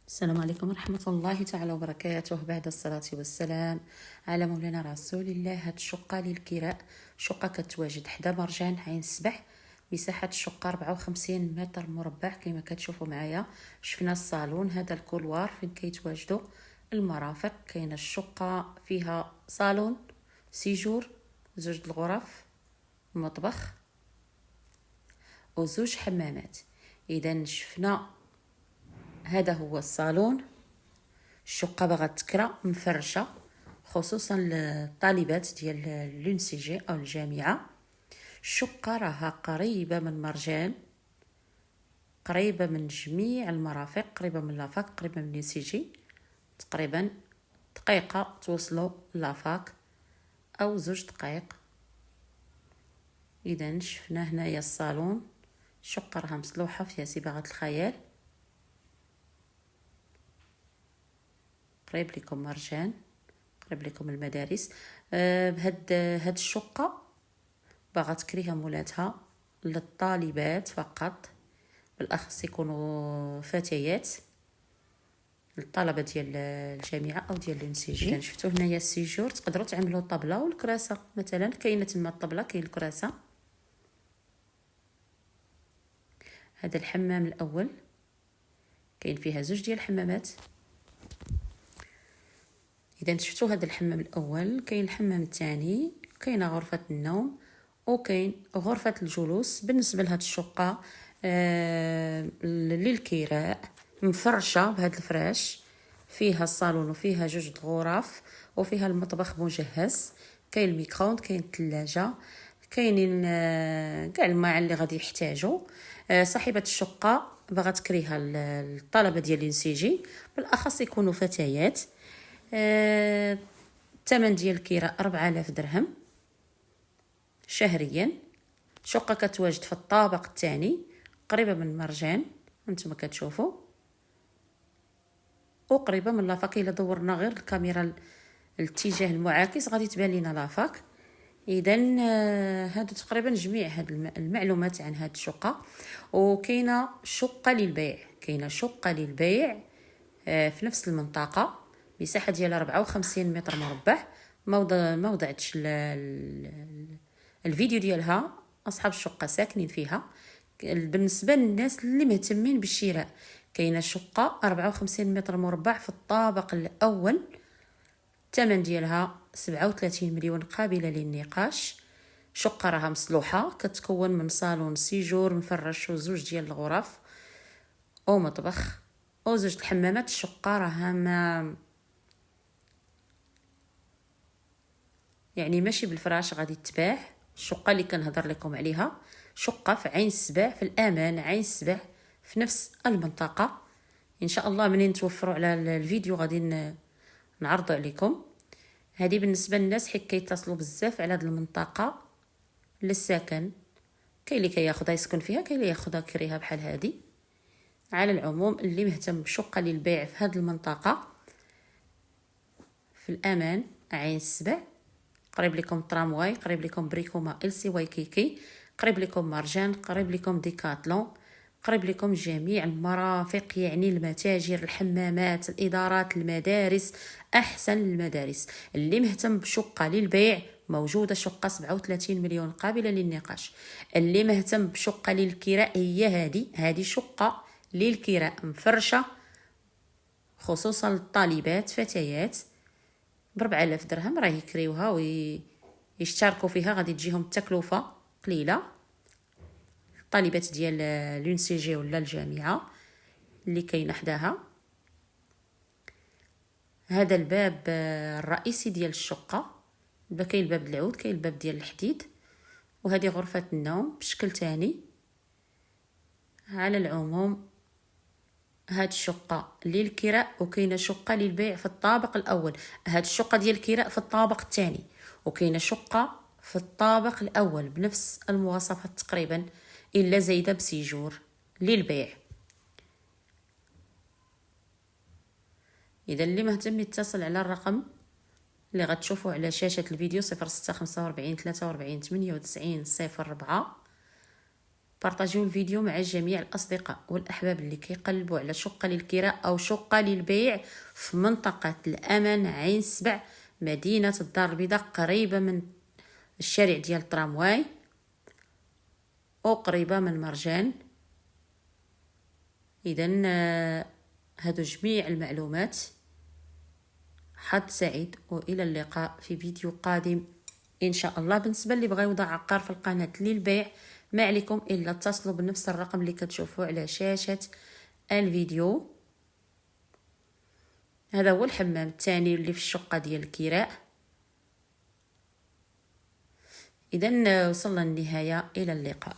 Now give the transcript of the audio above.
السلام عليكم ورحمة الله تعالى وبركاته. بعد الصلاة والسلام على مولانا رسول الله. هاد الشقة للكراء، شقة كتواجد حدا مرجان عين السبع. مساحة الشقة 54 متر مربع كما كتشوفوا معايا. شفنا الصالون، هذا الكولوار فين كيتواجدوا المرافق. كاينه الشقة فيها صالون سيجور، زوج الغرف، مطبخ وزوج حمامات. اذا شفنا هذا هو الصالون. الشقة باغا تكرا مفرشة خصوصا للطالبات ديال لونسيجي او الجامعة. الشقة راها قريبة من مرجان، قريبة من جميع المرافق، قريبة من لافاك، قريبة من لونسيجي. تقريبا دقيقة توصلوا لافاك او 2 دقائق. اذا شفنا هنايا الصالون. الشقة راها مسلوحة فيها صباغة الخيال. قريب لكم مرجان، قريب لكم المدارس. هاد الشقة باغا تكريها مولاتها للطالبات فقط، بالاخص يكونوا فتيات، الطلبه ديال الجامعه او ديال الانسيجي. اذا شفتوا هنايا السيجور تقدروا تعملوا الطبله والكراسه مثلا. كاينه تما الطبله، كاين الكراسه. هذا الحمام الاول، كاين فيها 2 ديال الحمامات. اذا شفتوا هذا الحمام الاول، كاين الحمام الثاني، كاينه غرفه النوم وكاين غرفه الجلوس. بالنسبه لهاد الشقه للكراء مفرشه بهذا الفراش، فيها الصالون وفيها 2 الغرف وفيها المطبخ مجهز. كاين الميكرووند، كاين الثلاجه، كاينين كاع الماعن اللي غادي يحتاجوا. صاحبه الشقه باغا تكريها الطلبه ديال الانسيجي، بالاخص يكونوا فتيات. الثمن ديال الكراء 4000 درهم شهريا. شقة كتواجد في الطابق الثاني، قريبة من مرجان انتم كتشوفوا، وقريبة من لافاك. الا دورنا غير الكاميرا الاتجاه المعاكس غادي تبان لنا لافاك. اذا هادو تقريبا جميع هاد المعلومات عن هاد الشقة. وكاينه شقة للبيع، كاينه شقة للبيع في نفس المنطقة. مساحة ديالها 54 متر مربع. ما وضعتش الفيديو ديالها، اصحاب الشقة ساكنين فيها. بالنسبة للناس اللي مهتمين بالشراء، كاينه شقة 54 متر مربع في الطابق الاول. الثمن ديالها 37 مليون قابلة للنقاش. شقة راها مسلوحة، كتكون من صالون سيجور مفرش وزوج ديال الغرف ومطبخ وزوج الحمامات. الشقة راها ما يعني ماشي بالفراش غادي تباع. الشقة اللي كنهضر لكم عليها شقة في عين السبع، في الأمان عين السبع، في نفس المنطقة. إن شاء الله منين توفروا على الفيديو غادي نعرضوا عليكم. هذه بالنسبة للناس حيت كيتصلوا بزاف على هذه المنطقة للسكن. كاين اللي كياخذها يسكن فيها، كاين اللي ياخذها كريها بحال هذه. على العموم اللي مهتم بشقة للبيع في هذه المنطقة في الأمان عين السبع، قريب لكم ترامواي، قريب لكم بريكوما إلسي وايكيكي، قريب لكم مرجان، قريب لكم ديكاتلون، قريب لكم جميع المرافق، يعني المتاجر، الحمامات، الإدارات، المدارس، أحسن المدارس. اللي مهتم بشقة للبيع موجودة شقة 37 مليون قابلة للنقاش. اللي مهتم بشقة للكراء هي هذه شقة للكراء مفرشة خصوصا للطالبات فتيات. ب4000 درهم راه يكريوها ويشتركوا فيها، غادي تجيهم التكلفة قليلة. الطالبات ديال لونسيجي ولا الجامعة اللي كاينه حداها. هذا الباب الرئيسي ديال الشقة. كاين الباب العود، كاين الباب ديال الحديد. وهذه غرفة النوم بشكل تاني. على العموم هاد الشقة للكراء وكاينه شقة للبيع في الطابق الأول. هاد الشقة ديال الكراء في الطابق الثاني، وكاينه شقة في الطابق الأول بنفس المواصفات تقريبا، إلا زايدة بسيجور للبيع. إذا اللي مهتم يتصل على الرقم اللي غتشوفوا على شاشة الفيديو 0645 43 98 04. بارطاجيو الفيديو مع جميع الأصدقاء والأحباب اللي كيقلبوا على شقة للكراء أو شقة للبيع في منطقة الأمان عين سبع، مدينة الدار البيضاء، قريبة من الشارع ديال الترامواي وقريبة من مرجان. إذن هادو جميع المعلومات. حظ سعيد وإلى اللقاء في فيديو قادم إن شاء الله. بالنسبة اللي بغا يوضع عقار في القناة للبيع، ما عليكم إلا اتصلوا بنفس الرقم اللي كتشوفوه على شاشة الفيديو. هذا هو الحمام الثاني اللي في الشقة ديال الكراء. إذن وصلنا للنهاية، إلى اللقاء.